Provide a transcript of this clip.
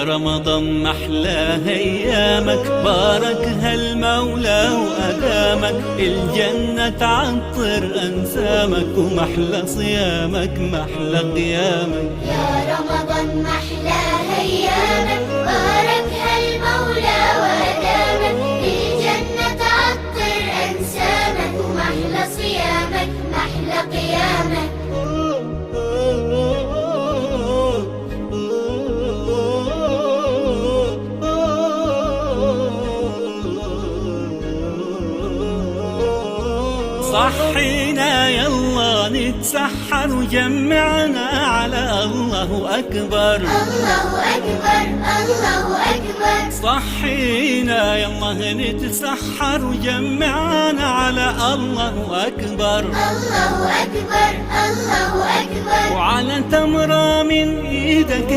يا رمضان محلى ايامك، باركها المولى وادامك، الجنة تعطر انسامك، ومحلى صيامك محلى قيامك. يا رمضان محلى ايامك، باركها المولى وادامك، الجنة تعطر انسامك، ومحلى صيامك محلى قيامك. صحينا يلا نتسحر، وجمعنا على الله أكبر. الله أكبر الله أكبر. صحينا يلا نتسحر، وجمعنا على الله أكبر. الله أكبر الله أكبر. وعلى تمرة من إيدك